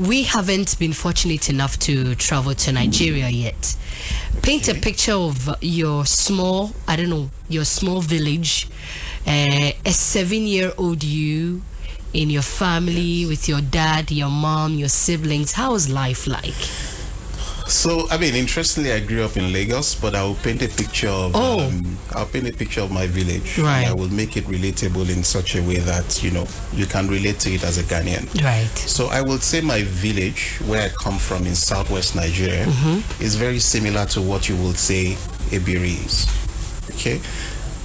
we haven't been fortunate enough to travel to Nigeria yet. Paint a picture of your small, your small village, a 7-year-old you in your family with your dad, your mom, your siblings. How was life like? So, interestingly, I grew up in Lagos, but I will paint a picture of my village. Right. I will make it relatable in such a way that, you can relate to it as a Ghanaian. Right. So I would say my village, where I come from in southwest Nigeria, is very similar to what you would say Ebiri is. Okay?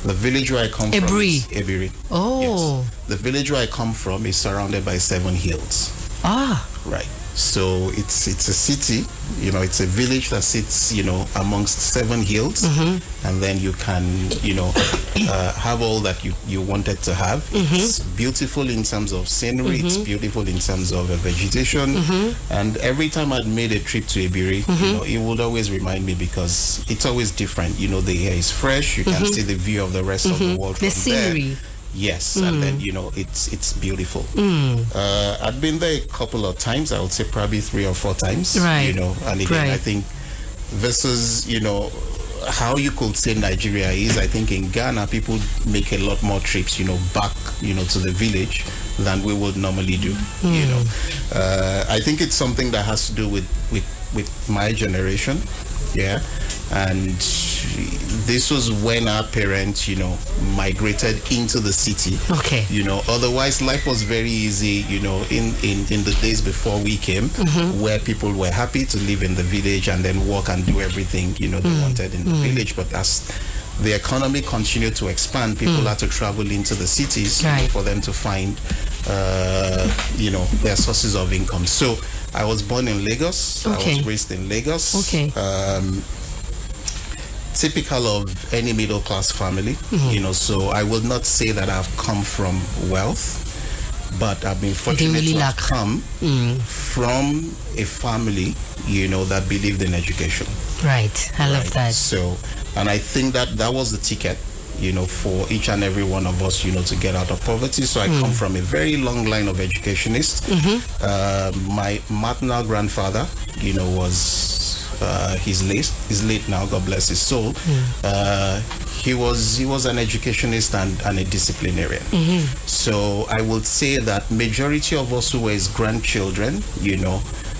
The village where I come from is Ebiri. Oh. Yes. The village where I come from is surrounded by 7 hills. Ah. Right. So it's a city, it's a village that sits, amongst 7 hills, and then you can, have all that you wanted to have. It's beautiful in terms of scenery, it's beautiful in terms of vegetation, and every time I'd made a trip to Ebiri, it would always remind me because it's always different. The air is fresh, you can see the view of the rest of the world from the scenery. there. Yes, and then it's beautiful. I've been there a couple of times. I would say probably 3 or 4 times. Right. And again, I think versus how you could say Nigeria is. I think in Ghana people make a lot more trips back to the village than we would normally do. I think it's something that has to do with my generation. Yeah, and this was when our parents, migrated into the city. Okay. Otherwise life was very easy, in the days before we came, where people were happy to live in the village and then work and do everything, they wanted in the village. But as the economy continued to expand, people had to travel into the cities for them to find, their sources of income. So I was born in Lagos. Okay. I was raised in Lagos. Okay. Typical of any middle class family, so I will not say that I've come from wealth, but I've been fortunate to have come from a family, that believed in education. Right. I love that. So, and I think that was the ticket, for each and every one of us, to get out of poverty. So I come from a very long line of educationists. My maternal grandfather, was he's late now, God bless his soul. He was an educationist and a disciplinarian. So I would say that majority of us who were his grandchildren,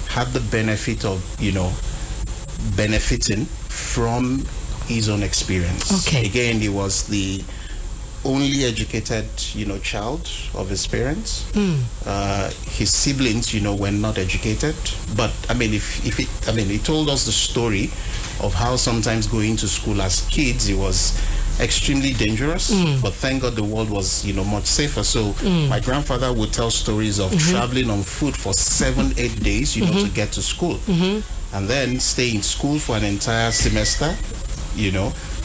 had the benefit of, benefiting from his own experience. Okay. Again, he was the only educated, child of his parents. His siblings, were not educated. But he told us the story of how sometimes going to school as kids, it was extremely dangerous. But thank God the world was, much safer. So my grandfather would tell stories of traveling on foot for 7-8 days, to get to school, and then stay in school for an entire semester,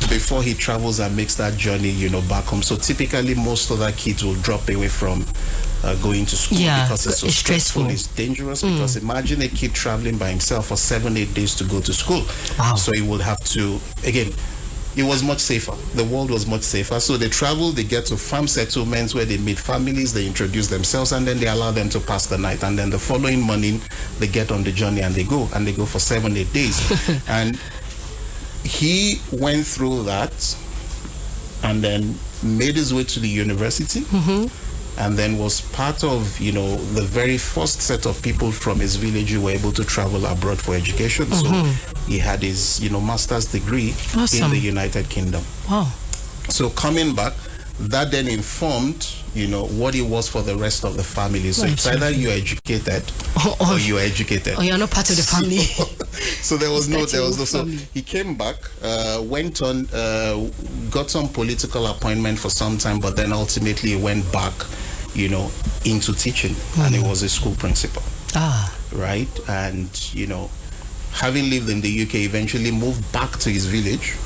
before he travels and makes that journey, back home. So typically most other kids will drop away from going to school because it's so stressful. It's dangerous because imagine a kid traveling by himself for 7-8 days to go to school. Wow. So he would have to, again, it was much safer. The world was much safer. So they travel, they get to farm settlements where they meet families, they introduce themselves, and then they allow them to pass the night. And then the following morning, they get on the journey and they go for 7-8 days. And he went through that and then made his way to the university, and then was part of, the very first set of people from his village who were able to travel abroad for education. So he had his, master's degree in the United Kingdom. Wow. So coming back, that then informed, what it was for the rest of the family. So it's either you're educated or you're educated. Or you're not part of the family. So there was no. So he came back, went on, got some political appointment for some time, but then ultimately he went back, into teaching, and he was a school principal. Right, and having lived in the UK, eventually moved back to his village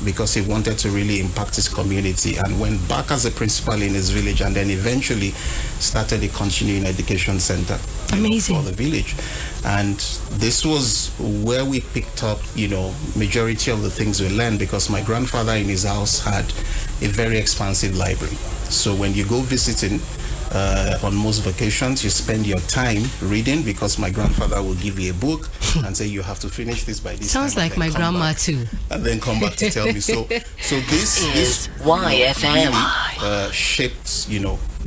because he wanted to really impact his community, and went back as a principal in his village, and then eventually started a continuing education center for the village. And this was where we picked up, majority of the things we learned, because my grandfather in his house had a very expansive library. So when you go visiting, On most vacations, you spend your time reading because my grandfather will give you a book and say you have to finish this by this Sounds time. like my grandma too. And then come back to tell me. So this is YFM. Really, shaped,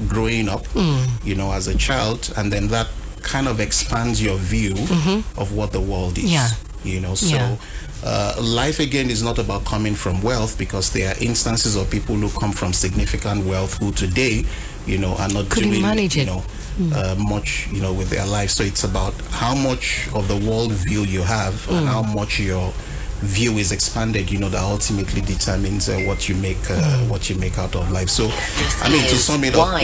growing up, as a child, and then that kind of expands your view of what the world is. Yeah. Life again is not about coming from wealth, because there are instances of people who come from significant wealth who today, are not doing much, with their life. So it's about how much of the world view you have and how much your view is expanded, that ultimately determines what you make out of life. So, to sum it up,